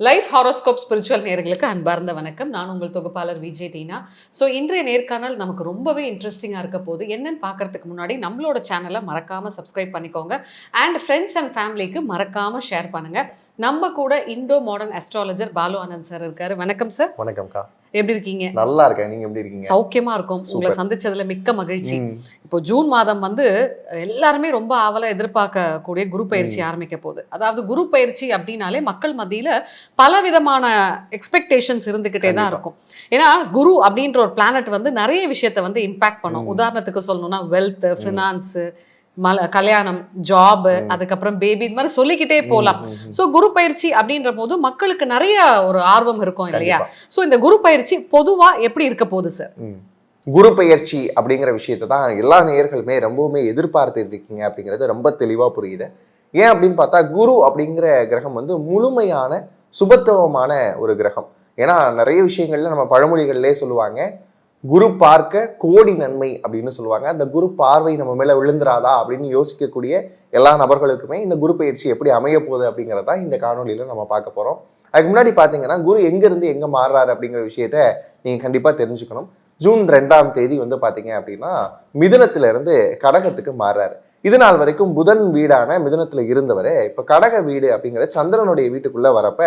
Life horoscope spiritual நேயர்களுக்கு அன்பார்ந்த வணக்கம். நான் உங்கள் தொகுப்பாளர் விஜய் டீனா. ஸோ இன்றைய நேர்காணல் நமக்கு ரொம்பவே இன்ட்ரெஸ்டிங்காக இருக்க போது. என்னன்னு பார்க்கறதுக்கு முன்னாடி நம்மளோட சேனலை மறக்காமல் சப்ஸ்கிரைப் பண்ணிக்கோங்க. அண்ட் ஃப்ரெண்ட்ஸ் அண்ட் ஃபேமிலிக்கு மறக்காமல் ஷேர் பண்ணுங்கள். நம்ம கூட Indo modern astrologer Balu Anand sir இருக்காரு. வணக்கம் சார். வணக்கம்க்கா. எப்படி இருக்கீங்க? நல்லா இருக்கேன். நீங்க எப்படி இருக்கீங்க? சௌக்கியமா இருக்கும். உங்களை சந்திச்சதுல மிக்க மகிழ்ச்சி. இப்போ ஜூன் மாதம் வந்து எல்லாருமே ரொம்ப ஆவலா எதிர்பார்க்கக்கூடிய குரு பயிற்சி ஆரம்பிக்க போகுது. அதாவது குரு பயிற்சி அப்படின்னாலே மக்கள் மத்தியில பல விதமான எக்ஸ்பெக்டேஷன்ஸ் இருந்துகிட்டே தான் இருக்கும். ஏன்னா குரு அப்படின்ற ஒரு பிளானட் வந்து நிறைய விஷயத்த வந்து இம்பாக்ட் பண்ணும். உதாரணத்துக்கு சொல்லணும்னா வெல்த், ஃபினான்ஸ், கல்யாணம், ஜாப், அதுக்கப்புறம் பேபி, இது மாதிரி சொல்லிக்கிட்டே போகலாம். ஸோ குரு பயிற்சி அப்படின்ற போது மக்களுக்கு நிறைய ஒரு ஆர்வம் இருக்கும் இல்லையா? ஸோ இந்த குரு பயிற்சி பொதுவா எப்படி இருக்க போகுது சார்? குரு பயிற்சி அப்படிங்கிற விஷயத்தை தான் எல்லா நேயர்களுமே ரொம்பவுமே எதிர்பார்த்து இருக்கீங்க அப்படிங்கிறது ரொம்ப தெளிவாக புரியுது. ஏன் அப்படின்னு பார்த்தா குரு அப்படிங்கிற கிரகம் வந்து முழுமையான சுபத்துவமான ஒரு கிரகம். ஏன்னா நிறைய விஷயங்கள்ல நம்ம பழமொழிகள்லேயே சொல்லுவாங்க, குரு பார்க்க கோடி நன்மை அப்படின்னு சொல்லுவாங்க. அந்த குரு பார்வை நம்ம மேல விழுந்துராதா அப்படின்னு யோசிக்கக்கூடிய எல்லா நபர்களுக்குமே இந்த குரு பயிற்சி எப்படி அமைய போகுது அப்படிங்கிறதா இந்த காணொலியில நம்ம பார்க்க போறோம். அதுக்கு முன்னாடி பாத்தீங்கன்னா குரு எங்க இருந்து எங்க மாறுறாரு அப்படிங்கிற விஷயத்த நீங்க கண்டிப்பா தெரிஞ்சுக்கணும். ஜூன் 2ஆம் தேதி வந்து பாத்தீங்க அப்படின்னா மிதுனத்துல இருந்து கடகத்துக்கு மாறுறாரு. இது நாள் வரைக்கும் புதன் வீடான மிதுனத்துல இருந்தவர் இப்ப கடக வீடு அப்படிங்கிற சந்திரனுடைய வீட்டுக்குள்ள வரப்ப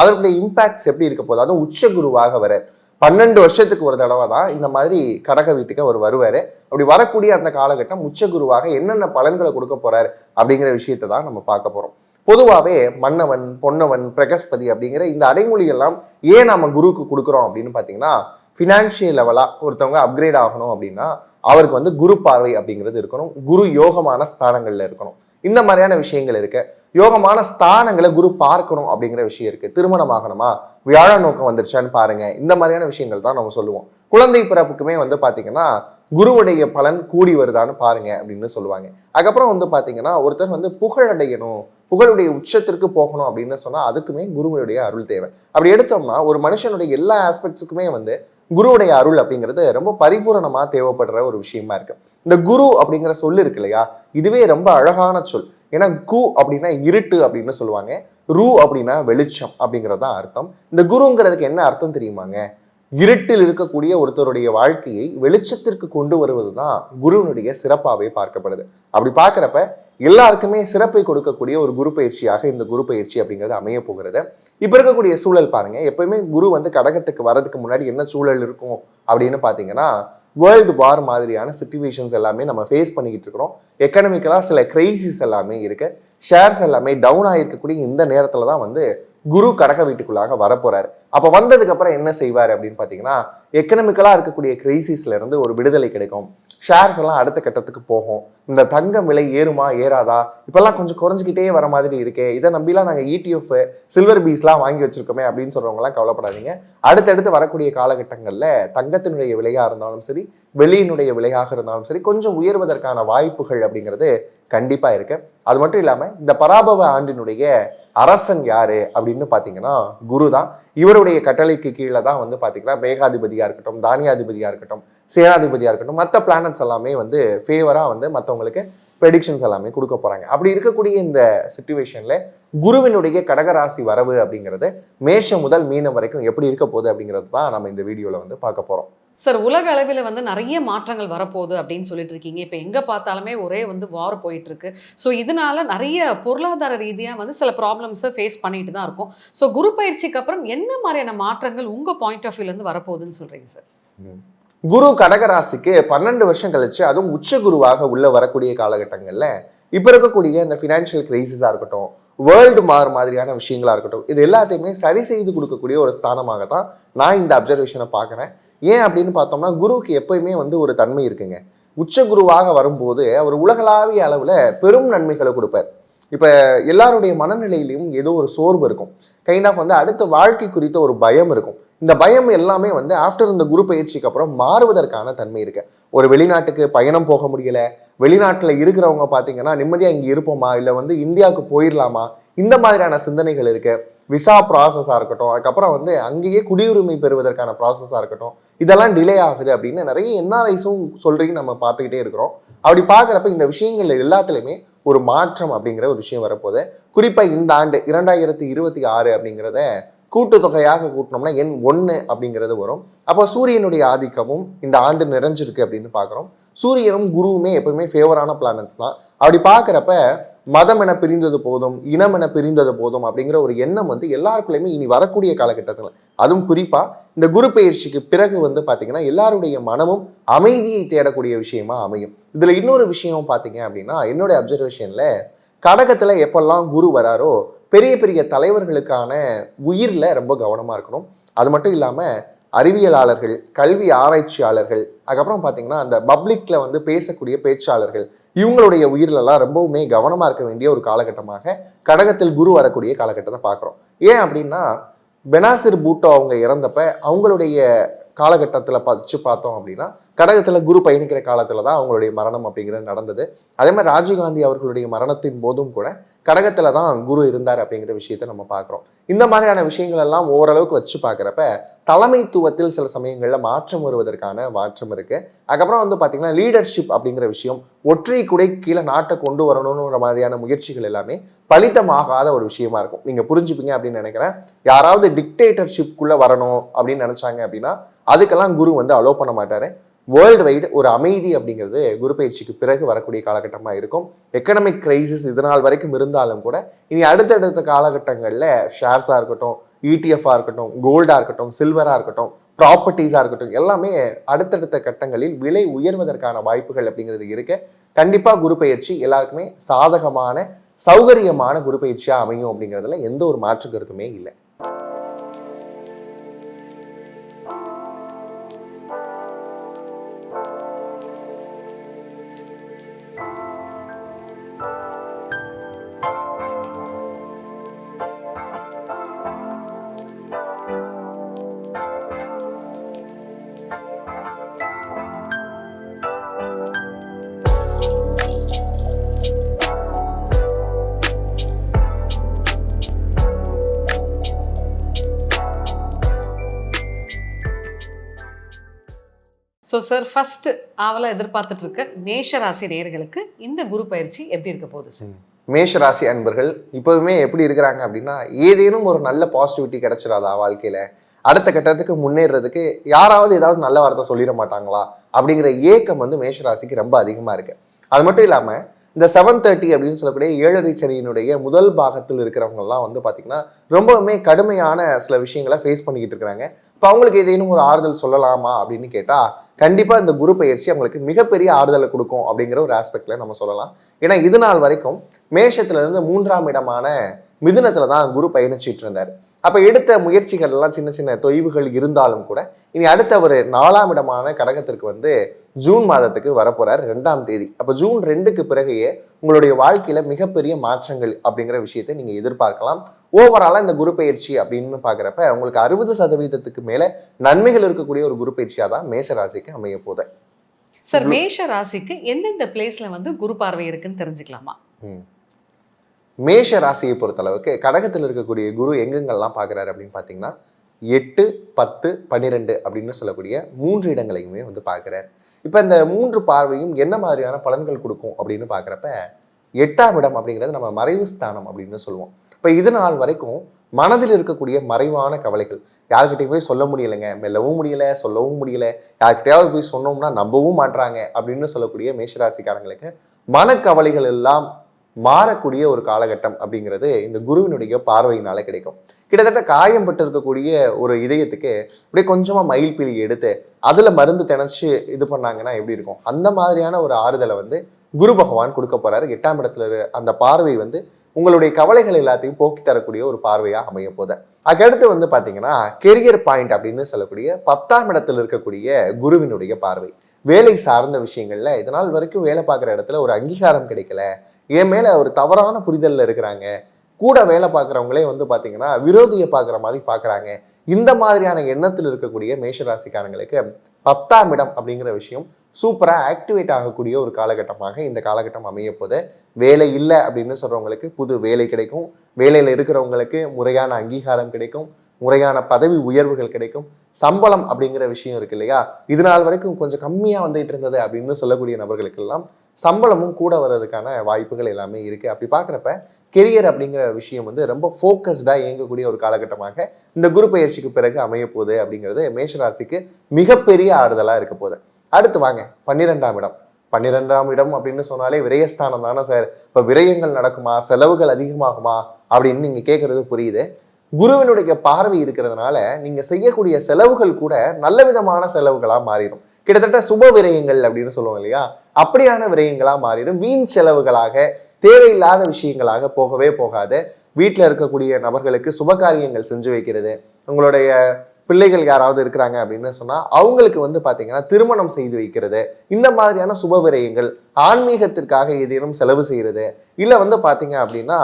அதனுடைய இம்பாக்ட்ஸ் எப்படி இருக்க போகுது, அதுவும் உச்ச குருவாக வர 12 வருஷத்துக்கு ஒரு தடவை தான் இந்த மாதிரி கடக வீட்டுக்கு அவர் வருவாரு. அப்படி வரக்கூடிய அந்த காலகட்டம் உச்ச குருவாக என்னென்ன பலன்களை கொடுக்க போறாரு அப்படிங்கிற விஷயத்தை தான் நம்ம பார்க்க போறோம். பொதுவாகவே மன்னவன், பொன்னவன், பிரகஸ்பதி அப்படிங்கிற இந்த அடைமொழி எல்லாம் ஏன் நம்ம குருவுக்கு கொடுக்குறோம் அப்படின்னு பார்த்தீங்கன்னா, ஃபினான்ஷியல் லெவலா ஒருத்தவங்க அப்கிரேட் ஆகணும் அப்படின்னா அவருக்கு வந்து குரு பார்வை அப்படிங்கிறது இருக்கணும், குரு யோகமான ஸ்தானங்கள்ல இருக்கணும். இந்த மாதிரியான விஷயங்கள் இருக்கு. யோகமான ஸ்தானங்களை குரு பார்க்கணும் அப்படிங்கிற விஷயம் இருக்கு. திருமணம் ஆகணுமா, வியாழ நோக்கம் வந்துருச்சான்னு பாருங்க. இந்த மாதிரியான விஷயங்கள் தான் நம்ம சொல்லுவோம். குழந்தை பிறப்புக்குமே வந்து பாத்தீங்கன்னா குருவுடைய பலன் கூடி வருதான்னு பாருங்க அப்படின்னு சொல்லுவாங்க. அதுக்கப்புறம் வந்து பாத்தீங்கன்னா ஒருத்தர் வந்து புகழடையணும், புகழுடைய உச்சத்திற்கு போகணும் அப்படின்னு சொன்னா அதுக்குமே குருவுடைய அருள் தேவை. அப்படி எடுத்தோம்னா ஒரு மனுஷனுடைய எல்லா ஆஸ்பெக்ட்ஸுக்குமே வந்து குருவுடைய அருள் அப்படிங்கிறது ரொம்ப பரிபூரணமா தேவைப்படுற ஒரு விஷயமா இருக்கு. இந்த குரு அப்படிங்கிற சொல் இருக்கு இல்லையா, இதுவே ரொம்ப அழகான சொல். ஏன்னா கு அப்படின்னா இருட்டு அப்படின்னு சொல்லுவாங்க, ரு அப்படின்னா வெளிச்சம் அப்படிங்கிறது தான் அர்த்தம். இந்த குருங்கிறதுக்கு என்ன அர்த்தம் தெரியுமாங்க? இருட்டில் இருக்கக்கூடிய ஒருத்தருடைய வாழ்க்கையை வெளிச்சத்திற்கு கொண்டு வருவது தான் குருவினுடைய சிறப்பாகவே பார்க்கப்படுது. அப்படி பார்க்குறப்ப எல்லாருக்குமே சிறப்பை கொடுக்கக்கூடிய ஒரு குரு பயிற்சியாக இந்த குரு பயிற்சி அப்படிங்கிறது அமைய போகிறது. இப்போ இருக்கக்கூடிய சூழல் பாருங்க, எப்பயுமே குரு வந்து கடகத்துக்கு வர்றதுக்கு முன்னாடி என்ன சூழல் இருக்கும் அப்படின்னு பார்த்தீங்கன்னா, வேர்ல்டு வார் மாதிரியான சிச்சுவேஷன்ஸ் எல்லாமே நம்ம ஃபேஸ் பண்ணிக்கிட்டு இருக்கிறோம். எக்கனாமிக்கலாக சில கிரைசிஸ் எல்லாமே இருக்கு. ஷேர்ஸ் எல்லாமே டவுன் ஆகிருக்கக்கூடிய இந்த நேரத்தில் தான் வந்து குரு கடக வீட்டுக்குள்ளாக வரப்போறாரு. அப்ப வந்ததுக்கு அப்புறம் என்ன செய்வாரு அப்படின்னு பாத்தீங்கன்னா, எக்கனாமிக்கலா இருக்கக்கூடிய கிரைசிஸ்ல இருந்து ஒரு விடுதலை கிடைக்கும். ஷேர்ஸ் எல்லாம் அடுத்த கட்டத்துக்கு போகும். இந்த தங்கம் விலை ஏறுமா ஏறாதா, இப்பெல்லாம் கொஞ்சம் குறைஞ்சிக்கிட்டே வர மாதிரி இருக்கே, இதை நம்பிலாம் நாங்கள் ETF சில்வர் பீஸ்லாம் வாங்கி வச்சிருக்கோமே அப்படின்னு சொல்றவங்க எல்லாம் கவலைப்படாதீங்க. அடுத்தடுத்து வரக்கூடிய காலகட்டங்கள்ல தங்கத்தினுடைய விலையா இருந்தாலும் சரி, வெளியினுடைய விலையாக இருந்தாலும் சரி, கொஞ்சம் உயர்வதற்கான வாய்ப்புகள் அப்படிங்கிறது கண்டிப்பா இருக்கு. அது மட்டும் இல்லாம இந்த பராபவ ஆண்டினுடைய அரசன் யாரு அப்படின்னு பாத்தீங்கன்னா குரு தான். இவருடைய கட்டளைக்கு கீழே தான் வந்து பாத்தீங்கன்னா மேகாதிபதியா இருக்கட்டும், தானியாதிபதியா இருக்கட்டும், சேனாதிபதியா இருக்கட்டும், மற்ற பிளானட்ஸ் எல்லாமே வந்து ஃபேவரா வந்து மற்றவங்களுக்கு ப்ரெடிக்ஷன்ஸ் எல்லாமே கொடுக்க போறாங்க. அப்படி இருக்கக்கூடிய இந்த சிச்சுவேஷன்ல குருவினுடைய கடகராசி வரவு அப்படிங்கிறது மேஷம் முதல் மீனம் வரைக்கும் எப்படி இருக்க போகுது அப்படிங்கிறது தான் நம்ம இந்த வீடியோல வந்து பார்க்க போறோம். சார், உலக அளவில் வந்து நிறைய மாற்றங்கள் வரப்போகுது அப்படின்னு சொல்லிட்டு இருக்கீங்க. இப்போ எங்கே பார்த்தாலுமே ஒரே வந்து வார் போயிட்டு இருக்கு. ஸோ இதனால நிறைய பொருளாதார ரீதியாக வந்து சில ப்ராப்ளம்ஸை ஃபேஸ் பண்ணிட்டு தான் இருக்கும். ஸோ குரு பயிற்சிக்கு அப்புறம் என்ன மாதிரியான மாற்றங்கள் உங்கள் பாயிண்ட் ஆஃப் வியூலேருந்து வரப்போகுதுன்னு சொல்கிறீங்க சார்? குரு கடகராசிக்கு 12 வருஷம் கழிச்சு, அதுவும் உச்ச குருவாக உள்ள வரக்கூடிய காலகட்டங்கள்ல இப்ப இருக்கக்கூடிய இந்த ஃபினான்ஷியல் கிரைசிஸா இருக்கட்டும், வேர்ல்டு மாதிரியான விஷயங்களா இருக்கட்டும், இது எல்லாத்தையுமே சரி செய்து கொடுக்கக்கூடிய ஒரு ஸ்தானமாக தான் நான் இந்த அப்சர்வேஷனை பார்க்குறேன். ஏன் அப்படின்னு பார்த்தோம்னா குருவுக்கு எப்பயுமே வந்து ஒரு தன்மை இருக்குங்க. உச்ச குருவாக வரும்போது அவர் உலகளாவிய அளவுல பெரும் நன்மைகளை கொடுப்பார். இப்ப எல்லாருடைய மனநிலையிலையும் ஏதோ ஒரு சோர்வு இருக்கும், கைண்ட் ஆஃப் வந்து அடுத்த வாழ்க்கை குறித்த ஒரு பயம் இருக்கும். இந்த பயம் எல்லாமே வந்து ஆஃப்டர் இந்த குரு பயிற்சிக்கு அப்புறம் மாறுவதற்கான தன்மை இருக்கு. ஒரு வெளிநாட்டுக்கு பயணம் போக முடியல, வெளிநாட்டுல இருக்கிறவங்க பாத்தீங்கன்னா நிம்மதியா இங்க இருப்போமா, இல்ல வந்து இந்தியாவுக்கு போயிடலாமா, இந்த மாதிரியான சிந்தனைகள் இருக்கு. விசா ப்ராசஸா இருக்கட்டும், அதுக்கப்புறம் வந்து அங்கேயே குடியுரிமை பெறுவதற்கான ப்ராசஸா இருக்கட்டும், இதெல்லாம் டிலே ஆகுது அப்படின்னு நிறைய NRIஸும் சொல்றீங்க நம்ம பார்த்துக்கிட்டே இருக்கிறோம். அப்படி பார்க்குறப்ப இந்த விஷயங்கள்ல எல்லாத்துலேயுமே ஒரு மாற்றம் அப்படிங்கிற ஒரு விஷயம் வரப்போகுது. குறிப்பாக இந்த ஆண்டு 2026 அப்படிங்கிறத கூட்டுத்தொகையாக கூட்டினோம்னா எண் 1 அப்படிங்கிறது வரும். அப்போ சூரியனுடைய ஆதிக்கமும் இந்த ஆண்டு நிறைஞ்சிருக்கு அப்படின்னு பார்க்குறோம். சூரியனும் குருவுமே எப்பவுமே ஃபேவரான பிளானட்ஸ் தான். அப்படி பார்க்குறப்ப மதம் என பிரிந்தது போதும், இனம் என பிரிந்தது போதும் அப்படிங்கிற ஒரு எண்ணம் வந்து எல்லாருக்குள்ளயுமே இனி வரக்கூடிய காலகட்டத்தில், அதுவும் குறிப்பா இந்த குரு பெயர்ச்சிக்கு பிறகு வந்து பார்த்தீங்கன்னா எல்லாருடைய மனமும் அமைதியை தேடக்கூடிய விஷயமா அமையும். இதுல இன்னொரு விஷயம் பார்த்தீங்க அப்படின்னா, என்னுடைய அப்சர்வேஷன்ல கடகத்துல எப்பெல்லாம் குரு வராரோ பெரிய பெரிய தலைவர்களுக்கான உயிர்ல ரொம்ப கவனமா இருக்கணும். அது மட்டும் இல்லாம அறிவியலாளர்கள், கல்வி ஆராய்ச்சியாளர்கள், அதுக்கப்புறம் பார்த்தீங்கன்னா அந்த பப்ளிக்ல வந்து பேசக்கூடிய பேச்சாளர்கள், இவங்களுடைய உயிரிலெல்லாம் ரொம்பவுமே கவனமா இருக்க வேண்டிய ஒரு காலகட்டமாக கடகத்தில் குரு வரக்கூடிய காலகட்டத்தை பார்க்குறோம். ஏன் அப்படின்னா பெனாசிர் பூட்டோ அவங்க இறந்தப்ப அவங்களுடைய காலகட்டத்தில் வச்சு பார்த்தோம் அப்படின்னா கடகத்தில் குரு பயணிக்கிற காலத்தில் தான் அவங்களுடைய மரணம் அப்படிங்கிறது நடந்தது. அதே மாதிரி ராஜீவ்காந்தி அவர்களுடைய மரணத்தின் போதும் கூட கடகத்தில் தான் குரு இருந்தார் அப்படிங்கிற விஷயத்தை நம்ம பார்க்குறோம். இந்த மாதிரியான விஷயங்கள் எல்லாம் ஓரளவுக்கு வச்சு பார்க்குறப்ப தலைமைத்துவத்தில் சில சமயங்களில் மாற்றம் வருவதற்கான மாற்றம் இருக்குது. அதுக்கப்புறம் வந்து பார்த்திங்கன்னா லீடர்ஷிப் அப்படிங்கிற விஷயம், ஒற்றை குடை கீழே நாட்டை கொண்டு வரணுன்ற மாதிரியான முயற்சிகள் எல்லாமே பலித்தமாகாத ஒரு விஷயமா இருக்கும். நீங்கள் புரிஞ்சுப்பீங்க அப்படின்னு நினைக்கிறேன். யாராவது டிக்டேட்டர்ஷிப்குள்ளே வரணும் அப்படின்னு நினச்சாங்க அப்படின்னா அதுக்கெல்லாம் குரு வந்து அலோ பண்ண மாட்டார். வேர்ல்டு வைடு ஒரு அமைதி அப்படிங்கிறது குரு பயிற்சிக்கு பிறகு வரக்கூடிய காலகட்டமாக இருக்கும். எக்கனாமிக் கிரைசிஸ் இதனால் வரைக்கும் இருந்தாலும் கூட இனி அடுத்தடுத்த காலகட்டங்களில் ஷேர்ஸாக இருக்கட்டும், இடிஎஃபாக இருக்கட்டும், கோல்டாக இருக்கட்டும், சில்வராக இருக்கட்டும், ப்ராப்பர்ட்டிஸாக இருக்கட்டும், எல்லாமே அடுத்தடுத்த கட்டங்களில் விலை உயர்வதற்கான வாய்ப்புகள் அப்படிங்கிறது இருக்கு. கண்டிப்பாக குரு பயிற்சி எல்லாருக்குமே சாதகமான சௌகரியமான குரு பயிற்சியாக அமையும் அப்படிங்கிறதுல எந்த ஒரு மாற்று கருத்துமே இல்லை. ஸோ சார், ஃபர்ஸ்ட் ஆவலை எதிர்பார்த்துட்டு இருக்க மேஷ ராசி நேயர்களுக்கு இந்த குரு பயிற்சி எப்படி இருக்க போகுது சார்? மேஷ ராசி அன்பர்கள் இப்போதுமே எப்படி இருக்கிறாங்க அப்படின்னா, ஏதேனும் ஒரு நல்ல பாசிட்டிவிட்டி கிடைச்சிடாதா வாழ்க்கையில, அடுத்த கட்டத்துக்கு முன்னேறதுக்கு யாராவது ஏதாவது நல்ல வார்த்தை சொல்லிட மாட்டாங்களா அப்படிங்கிற ஏக்கம் வந்து மேஷ ராசிக்கு ரொம்ப அதிகமா இருக்கு. அது மட்டும் இல்லாம இந்த 730 அப்படின்னு சொல்லக்கூடிய 7.5 சனியினுடைய முதல் பாகத்தில் இருக்கிறவங்கலாம் வந்து பார்த்தீங்கன்னா ரொம்பவுமே கடுமையான சில விஷயங்களை ஃபேஸ் பண்ணிக்கிட்டு இருக்கிறாங்க. இப்போ அவங்களுக்கு ஏதேனும் ஒரு ஆறுதல் சொல்லலாமா அப்படின்னு கேட்டால் கண்டிப்பாக இந்த குரு பயிற்சி அவங்களுக்கு மிகப்பெரிய ஆறுதலை கொடுக்கும் அப்படிங்கிற ஒரு ஆஸ்பெக்ட்ல நம்ம சொல்லலாம். ஏன்னா இது நாள் வரைக்கும் மேஷத்துலேருந்து 3ஆம் இடமான மிதுனத்தில் தான் குரு பயணிச்சிட்டு இருந்தார். அப்போ எடுத்த முயற்சிகள் எல்லாம் சின்ன சின்ன தொய்வுகள் இருந்தாலும் கூட இனி அடுத்த ஒரு 4ஆம் இடமான கடகத்திற்கு வந்து ஜூன் மாதத்துக்கு வரப்போறார் 2ஆம் தேதி. அப்போ ஜூன் 2க்கு பிறகையே உங்களுடைய வாழ்க்கையில மிகப்பெரிய மாற்றங்கள் அப்படிங்கிற விஷயத்தை நீங்க எதிர்பார்க்கலாம். ஓவராலா இந்த குரு பயிற்சி அப்படின்னு பாக்குறப்ப உங்களுக்கு 60% மேல நன்மைகள் இருக்கக்கூடிய ஒரு குரு பயிற்சியா தான் மேஷ ராசிக்கு அமைய போகுது. சார், மேஷ ராசிக்கு எந்தெந்த பிளேஸ்ல வந்து குரு பார்வை இருக்குன்னு தெரிஞ்சுக்கலாமா? மேஷ ராசியை பொறுத்தளவுக்கு கடகத்தில் இருக்கக்கூடிய குரு எங்கெங்கெல்லாம் பார்க்குறாரு அப்படின்னு பார்த்தீங்கன்னா 8, 10, 12 அப்படின்னு சொல்லக்கூடிய 3 இடங்களையுமே வந்து பார்க்குறாரு. இப்போ இந்த 3 பார்வையும் என்ன மாதிரியான பலன்கள் கொடுக்கும் அப்படின்னு பார்க்குறப்ப 8ஆம் இடம் அப்படிங்கிறது நம்ம மறைவு ஸ்தானம் அப்படின்னு சொல்லுவோம். இப்போ இது நாள் வரைக்கும் மனதில் இருக்கக்கூடிய மறைவான கவலைகள் யார்கிட்டையும் போய் சொல்ல முடியலைங்க, மெல்லவும் முடியல, சொல்லவும் முடியல, யார்கிட்டையாவது போய் சொன்னோம்னா நம்பவும் மாட்டுறாங்க அப்படின்னு சொல்லக்கூடிய மேஷராசிக்காரங்களுக்கு மனக்கவலைகள் எல்லாம் மாறக்கூடிய ஒரு காலகட்டம் அப்படிங்கிறது இந்த குருவினுடைய பார்வையினால கிடைக்கும். கிட்டத்தட்ட காயம்பட்டு இருக்கக்கூடிய ஒரு இதயத்துக்கு அப்படியே கொஞ்சமா மயில்பீலி எடுத்து அதுல மருந்து திணைச்சு இது பண்ணாங்கன்னா எப்படி இருக்கும், அந்த மாதிரியான ஒரு ஆறுதலை வந்து குரு பகவான் கொடுக்க போறாரு. 8ஆம் இடத்துல அந்த பார்வை வந்து உங்களுடைய கவலைகள் எல்லாத்தையும் போக்கி தரக்கூடிய ஒரு பார்வையா அமைய போகுது. அதுக்கடுத்து வந்து பாத்தீங்கன்னா கெரியர் பாயிண்ட் அப்படின்னு சொல்லக்கூடிய 10ஆம் இடத்துல இருக்கக்கூடிய குருவினுடைய பார்வை வேலை சார்ந்த விஷயங்கள்ல இதனால் வரைக்கும் வேலை பார்க்குற இடத்துல ஒரு அங்கீகாரம் கிடைக்கல, என் மேல ஒரு தவறான புரிதல்ல இருக்கிறாங்க, கூட வேலை பார்க்குறவங்களே வந்து பார்த்தீங்கன்னா விரோதியை பார்க்குற மாதிரி பார்க்குறாங்க, இந்த மாதிரியான எண்ணத்தில் இருக்கக்கூடிய மேஷராசிக்காரங்களுக்கு 10ஆம் இடம் அப்படிங்கிற விஷயம் சூப்பராக ஆக்டிவேட் ஆகக்கூடிய ஒரு காலகட்டமாக இந்த காலகட்டம் அமைய போது. வேலை இல்லை அப்படின்னு சொல்றவங்களுக்கு புது வேலை கிடைக்கும், வேலையில் இருக்கிறவங்களுக்கு முறையான அங்கீகாரம் கிடைக்கும், முறையான பதவி உயர்வுகள் கிடைக்கும், சம்பளம் அப்படிங்கிற விஷயம் இருக்கு இல்லையா, இது நாள் வரைக்கும் கொஞ்சம் கம்மியா வந்துட்டு இருந்தது அப்படின்னு சொல்லக்கூடிய நபர்களுக்கெல்லாம் சம்பளமும் கூட வர்றதுக்கான வாய்ப்புகள் எல்லாமே இருக்கு. அப்படி பார்க்குறப்ப கெரியர் அப்படிங்கிற விஷயம் வந்து ரொம்ப ஃபோக்கஸ்டா இயங்கக்கூடிய ஒரு காலகட்டமாக இந்த குரு பயிற்சிக்கு பிறகு அமைய போகுது அப்படிங்கிறது மேஷராசிக்கு மிகப்பெரிய ஆறுதலா இருக்க போகுது. அடுத்து வாங்க 12ஆம் இடம். 12ஆம் இடம் அப்படின்னு சொன்னாலே விரயஸ்தானம் தானே சார், இப்ப விரயங்கள் நடக்குமா, செலவுகள் அதிகமாகுமா அப்படின்னு நீங்க கேட்கறது புரியுது. குருவினுடைய பார்வை இருக்கிறதுனால நீங்க செய்யக்கூடிய செலவுகள் கூட நல்ல விதமான செலவுகளா மாறிடும். கிட்டத்தட்ட சுப விரயங்கள் அப்படின்னு சொல்லுவோம் இல்லையா, அப்படியான விரயங்களா மாறிடும். வீண் செலவுகளாக, தேவையில்லாத விஷயங்களாக போகவே போகாது. வீட்டில் இருக்கக்கூடிய நபர்களுக்கு சுபகாரியங்கள் செஞ்சு வைக்கிறது, உங்களுடைய பிள்ளைகள் யாராவது இருக்கிறாங்க அப்படின்னு சொன்னா அவங்களுக்கு வந்து பாத்தீங்கன்னா திருமணம் செய்து வைக்கிறது, இந்த மாதிரியான சுப விரயங்கள், ஆன்மீகத்திற்காக ஏதேனும் செலவு செய்யறது, இல்ல வந்து பாத்தீங்க அப்படின்னா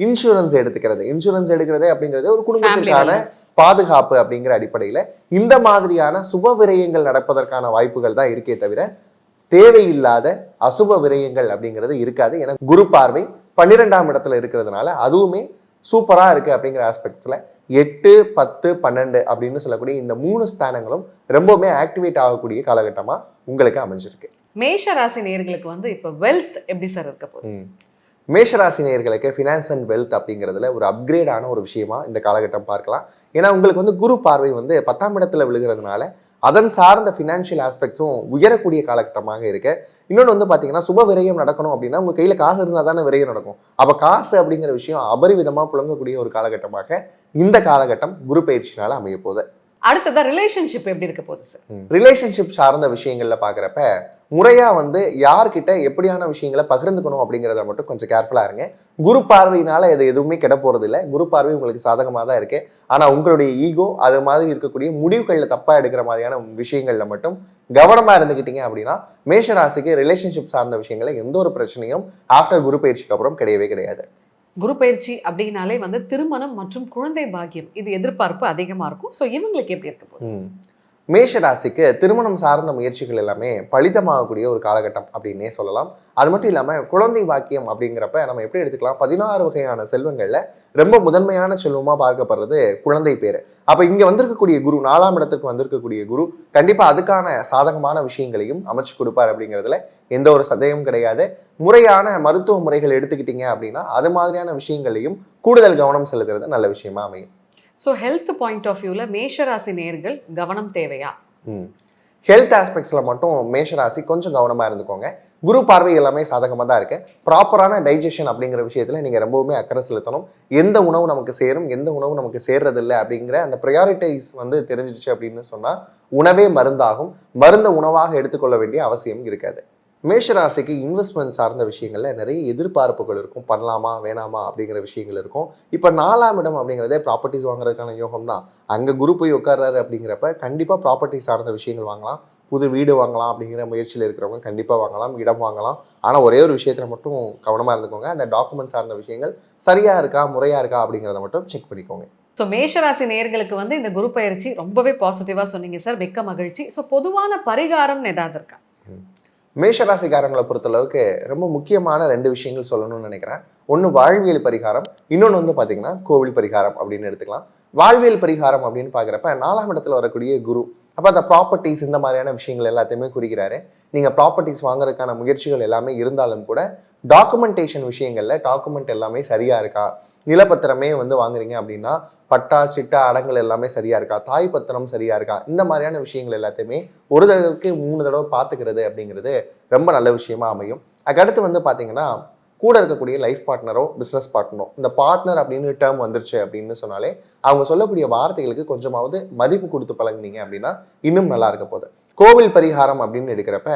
இன்சூரன்ஸ் எடுத்துக்கிறது. இன்சூரன்ஸ் எடுக்கிறது அப்படிங்கிறது ஒரு குடும்பத்திற்கான பாதுகாப்பு அப்படிங்கிற அடிப்படையில இந்த மாதிரியான சுப விரயங்கள் நடப்பதற்கான வாய்ப்புகள் தான் இருக்கே தவிர தேவையில்லாத அசுப விரயங்கள் அப்படிங்கிறது இருக்காது. ஏன்னா குரு பார்வை 12ஆம் இடத்துல இருக்கிறதுனால அதுவுமே சூப்பரா இருக்கு. அப்படிங்கிற ஆஸ்பெக்ட்ஸ்ல 8, 10, 12 அப்படின்னு சொல்லக்கூடிய இந்த 3 ஸ்தானங்களும் ரொம்பவுமே ஆக்டிவேட் ஆகக்கூடிய காலகட்டமா உங்களுக்கு அமைஞ்சிருக்கு. மேஷ ராசி நேயர்களுக்கு வந்து இப்ப வெல்த் எப்படி சார் இருக்க போகுது? மேஷராசி நேயர்களுக்கு ஃபினான்ஸ் அண்ட் வெல்த் அப்படிங்கிறதுல ஒரு அப்கிரேடான ஒரு விஷயமா இந்த காலகட்டம் பார்க்கலாம். ஏன்னா உங்களுக்கு வந்து குரு பார்வை வந்து 10ஆம் இடத்துல விழுகிறதுனால அதன் சார்ந்த ஃபினான்ஷியல் ஆஸ்பெக்ட்ஸும் உயரக்கூடிய காலகட்டமாக இருக்கு. இன்னொன்று வந்து பார்த்தீங்கன்னா சுப விரயம் நடக்கணும் அப்படின்னா உங்கள் கையில் காசு இருந்தால் தானே விரயம் நடக்கும். அப்போ காசு அப்படிங்கிற விஷயம் அபரிவிதமாக புழங்கக்கூடிய ஒரு காலகட்டமாக இந்த காலகட்டம் குரு பயிற்சினால அமைய போகுது. அடுத்ததா ரிலேஷன்ஷிப் எப்படி இருக்க போகுது சார்? ரிலேஷன்ஷிப் சார்ந்த விஷயங்கள்ல பாக்குறப்ப முறையா வந்து யார்கிட்ட எப்படியான விஷயங்களை பகிர்ந்துக்கணும் அப்படிங்கிறத மட்டும் கொஞ்சம் கேர்ஃபுல்லா இருங்க. குரு பார்வையினால இது எதுவுமே கெட போறது இல்லை. குரு பார்வை உங்களுக்கு சாதகமாக தான் இருக்கு. ஆனா உங்களுடைய ஈகோ அது மாதிரி இருக்கக்கூடிய முடிவுகள்ல தப்பா எடுக்கிற மாதிரியான விஷயங்கள்ல மட்டும் கவனமா இருந்துக்கிட்டீங்க அப்படின்னா மேஷராசிக்கு ரிலேஷன்ஷிப் சார்ந்த விஷயங்களை எந்த ஒரு பிரச்சனையும் ஆஃப்டர் குரு பயிற்சிக்கு அப்புறம் கிடையவே கிடையாது. குரு பயிற்சி அப்படின்னாலே வந்து திருமணம் மற்றும் குழந்தை பாக்கியம் இது எதிர்பார்ப்பு அதிகமா இருக்கும். ஸோ இவங்களுக்கு எப்படி இருக்க போகுது? மேஷராசிக்கு திருமணம் சார்ந்த முயற்சிகள் எல்லாமே பலிதமாகக்கூடிய ஒரு காலகட்டம் அப்படின்னே சொல்லலாம். அது மட்டும் இல்லாமல் குழந்தை பாக்கியம் அப்படிங்கிறப்ப நம்ம எப்படி எடுத்துக்கலாம், 16 வகையான செல்வங்களில் ரொம்ப முதன்மையான செல்வமாக பார்க்கப்படுறது குழந்தை பேர். அப்போ இங்கே வந்திருக்கக்கூடிய குரு 4ஆம் இடத்துக்கு வந்திருக்கக்கூடிய குரு கண்டிப்பாக அதுக்கான சாதகமான விஷயங்களையும் அமைச்சு கொடுப்பார் அப்படிங்கிறதுல எந்த ஒரு சந்தேகமும் கிடையாது. முறையான மருத்துவ முறைகள் எடுத்துக்கிட்டீங்க அப்படின்னா அது மாதிரியான விஷயங்களையும் கூடுதல் கவனம் செலுத்துறது நல்ல விஷயமா அமையும். ஸோ ஹெல்த் பாயிண்ட் ஆஃப் வியூவில் மேஷராசி நேயர்கள் கவனம் தேவையா? ஹெல்த் ஆஸ்பெக்ட்ஸில் மட்டும் மேஷராசி கொஞ்சம் கவனமாக இருந்துக்கோங்க. குரு பார்வை எல்லாமே சாதகமாக தான் இருக்குது. ப்ராப்பரான டைஜஷன் அப்படிங்கிற விஷயத்தில் நீங்கள் ரொம்பவுமே அக்கறை செலுத்தணும். எந்த உணவு நமக்கு சேரும், எந்த உணவு நமக்கு சேர்றதில்லை அப்படிங்கிற அந்த ப்ரையாரிட்டைஸ் வந்து தெரிஞ்சிடுச்சு அப்படின்னு சொன்னால் உணவே மருந்தாகும். மருந்த உணவாக எடுத்துக்கொள்ள வேண்டிய அவசியம் இருக்காது. மேஷராசிக்கு இன்வெஸ்ட்மெண்ட் சார்ந்த விஷயங்கள்ல நிறைய எதிர்பார்ப்புகள் இருக்கும். பண்ணலாமா வேணாமா அப்படிங்கிற விஷயங்கள் இருக்கும். இப்போ 4ஆம் இடம் அப்படிங்கிறதே ப்ராப்பர்ட்டிஸ் வாங்குறதுக்கான யோகம் தான். அங்கே குரு போய் உட்கார்றாரு அப்படிங்கிறப்ப கண்டிப்பாக ப்ராப்பர்ட்டி சார்ந்த விஷயங்கள் வாங்கலாம். புது வீடு வாங்கலாம் அப்படிங்கிற முயற்சியில் இருக்கிறவங்க கண்டிப்பாக வாங்கலாம், இடம் வாங்கலாம். ஆனால் ஒரே ஒரு விஷயத்தில் மட்டும் கவனமாக இருந்துக்கோங்க. அந்த டாக்குமெண்ட் சார்ந்த விஷயங்கள் சரியாக இருக்கா, முறையாக இருக்கா அப்படிங்கிறத மட்டும் செக் பண்ணிக்கோங்க. ஸோ மேஷராசி நேயர்களுக்கு வந்து இந்த குரு பயிற்சி ரொம்பவே பாசிட்டிவாக சொன்னீங்க சார், மிக்க மகிழ்ச்சி. ஸோ பொதுவான பரிகாரம்னு ஏதாவது இருக்கா? மேஷராசிக்காரங்களை பொறுத்தளவுக்கு ரொம்ப முக்கியமான 2 விஷயங்கள் சொல்லணும்னு நினைக்கிறேன். ஒன்று வாழ்வியல் பரிகாரம், இன்னொன்று வந்து பார்த்தீங்கன்னா கோவில் பரிகாரம் அப்படின்னு எடுத்துக்கலாம். வாழ்வியல் பரிகாரம் அப்படின்னு பார்க்குறப்ப 4ஆம் இடத்துல வரக்கூடிய குரு அப்போ அந்த ப்ராப்பர்ட்டிஸ் இந்த மாதிரியான விஷயங்கள் எல்லாத்தையுமே குறிக்கிறாரு. நீங்கள் ப்ராப்பர்ட்டிஸ் வாங்குறதுக்கான முயற்சிகள் எல்லாமே இருந்தாலும் கூட டாக்குமெண்டேஷன் விஷயங்களில் டாக்குமெண்ட் எல்லாமே சரியாக இருக்கா, நிலப்பத்திரமே வந்து வாங்குறீங்க அப்படின்னா பட்டா சிட்டா அடங்கல் எல்லாமே சரியா இருக்கா, தாய் பத்திரம் சரியா இருக்கா, இந்த மாதிரியான விஷயங்கள் எல்லாத்தையுமே ஒரு தடவைக்கு 3 தடவை பார்த்துக்கிறது அப்படிங்கிறது ரொம்ப நல்ல விஷயமா அமையும். அதுக்கடுத்து வந்து பார்த்தீங்கன்னா கூட இருக்கக்கூடிய லைஃப் பார்ட்னரோ பிஸ்னஸ் பார்ட்னரோ, இந்த பார்ட்னர் அப்படின்னு டேர்ம் வந்துருச்சு அப்படின்னு சொன்னாலே அவங்க சொல்லக்கூடிய வார்த்தைகளுக்கு கொஞ்சமாவது மதிப்பு கொடுத்து பழகுனீங்க அப்படின்னா இன்னும் நல்லா இருக்க போகுது. கோவில் பரிகாரம் அப்படின்னு எடுக்கிறப்ப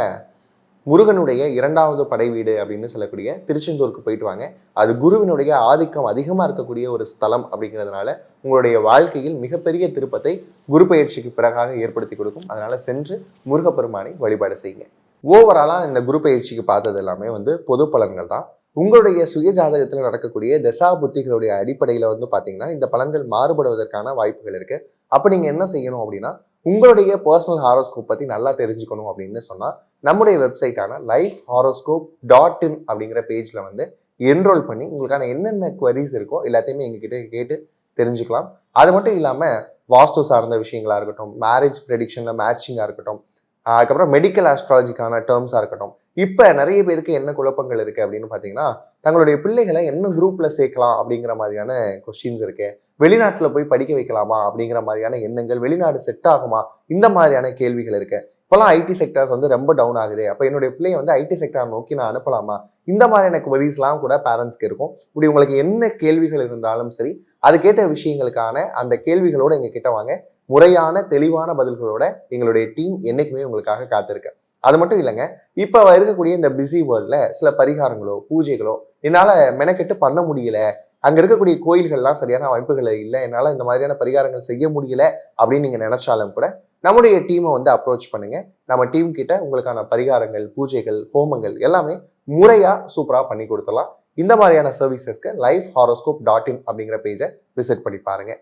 முருகனுடைய 2வது படை வீடு அப்படின்னு சொல்லக்கூடிய திருச்செந்தூருக்கு போயிட்டு வாங்க. அது குருவினுடைய ஆதிக்கம் அதிகமாக இருக்கக்கூடிய ஒரு ஸ்தலம் அப்படிங்கிறதுனால உங்களுடைய வாழ்க்கையில் மிகப்பெரிய திருப்பத்தை குரு பயிற்சிக்கு பிறகாக ஏற்படுத்தி கொடுக்கும். அதனால சென்று முருகப்பெருமானை வழிபாடு செய்யுங்க. ஓவராலாக இந்த குரு பயிற்சிக்கு பார்த்தது எல்லாமே வந்து பொது பலன்கள் தான். உங்களுடைய சுய ஜாதகத்தில் நடக்கக்கூடிய தசா புத்திகளுடைய அடிப்படையில் வந்து பார்த்தீங்கன்னா இந்த பலன்கள் மாறுபடுவதற்கான வாய்ப்புகள் இருக்கு. அப்போ நீங்கள் என்ன செய்யணும் அப்படின்னா உங்களுடைய பர்சனல் ஹாரோஸ்கோப் பற்றி நல்லா தெரிஞ்சுக்கணும் அப்படின்னு சொன்னால் நம்முடைய வெப்சைட்டான lifehoroscope.in அப்படிங்கிற பேஜில் வந்து என்ரோல் பண்ணி உங்களுக்கான என்னென்ன குவரிஸ் இருக்கோ எல்லாத்தையுமே எங்ககிட்ட கேட்டு தெரிஞ்சுக்கலாம். அது மட்டும் இல்லாமல் வாஸ்து சார்ந்த விஷயங்களா இருக்கட்டும், மேரேஜ் ப்ரெடிக்ஷனில் மேட்சிங்காக இருக்கட்டும், அதுக்கப்புறம் மெடிக்கல் ஆஸ்ட்ராலஜிக்கான டேர்ம்ஸாக இருக்கட்டும். இப்போ நிறைய பேருக்கு என்ன குழப்பங்கள் இருக்குது அப்படின்னு பார்த்தீங்கன்னா, தங்களுடைய பிள்ளைகளை என்ன குரூப்பில் சேர்க்கலாம் அப்படிங்கிற மாதிரியான கொஸ்டின்ஸ் இருக்கு. வெளிநாட்டில் போய் படிக்க வைக்கலாமா அப்படிங்கிற மாதிரியான எண்ணங்கள், வெளிநாடு செட் ஆகுமா, இந்த மாதிரியான கேள்விகள் இருக்கு. இப்போலாம் ஐடி செக்டர்ஸ் வந்து ரொம்ப டவுன் ஆகுது, அப்போ என்னுடைய பிள்ளையை வந்து ஐடி செக்டர் நோக்கி நான் அனுப்பலாமா, இந்த மாதிரியான queries-லாம் கூட பேரண்ட்ஸ்க்கு இருக்கும். இப்படி உங்களுக்கு என்ன கேள்விகள் இருந்தாலும் சரி, அதுக்கேற்ற விஷயங்களுக்கான அந்த கேள்விகளோட எங்ககிட்ட வாங்க. முறையான தெளிவான பதில்களோட எங்களுடைய டீம் என்னைக்குமே உங்களுக்காக காத்திருக்கு. அது மட்டும் இல்லைங்க, இப்போ இருக்கக்கூடிய இந்த பிஸி வேர்ல்டில் சில பரிகாரங்களோ பூஜைகளோ என்னால் மெனக்கெட்டு பண்ண முடியல, அங்கே இருக்கக்கூடிய கோயில்கள்லாம் சரியான அமைப்புகள் இல்லை, என்னால் இந்த மாதிரியான பரிகாரங்கள் செய்ய முடியல அப்படின்னு நீங்கள் நினைச்சாலும் கூட நம்முடைய டீமை வந்து அப்ரோச் பண்ணுங்க. நம்ம டீம் கிட்ட உங்களுக்கான பரிகாரங்கள், பூஜைகள், ஹோமங்கள் எல்லாமே முறையாக சூப்பராக பண்ணி கொடுத்துடலாம். இந்த மாதிரியான சர்வீசஸ்க்கு lifehoroscope.in அப்படிங்கிற பேஜை விசிட் பண்ணி பாருங்க.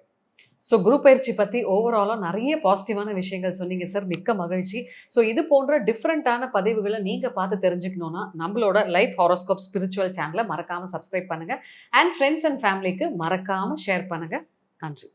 ஸோ குரு பயிற்சி பற்றி ஓவராலாக நிறைய பாசிட்டிவான விஷயங்கள் சொன்னீங்க சார், மிக்க மகிழ்ச்சி. ஸோ இது போன்ற டிஃப்ரெண்ட்டான பதிவுகளை நீங்கள் பார்த்து தெரிஞ்சுக்கணுன்னா நம்மளோட லைஃப் ஹாரோஸ்கோப் ஸ்பிரிச்சுவல் சேனலை மறக்காமல் சப்ஸ்கிரைப் பண்ணுங்கள். அண்ட் ஃப்ரெண்ட்ஸ் அண்ட் ஃபேமிலிக்கு மறக்காமல் ஷேர் பண்ணுங்கள். நன்றி.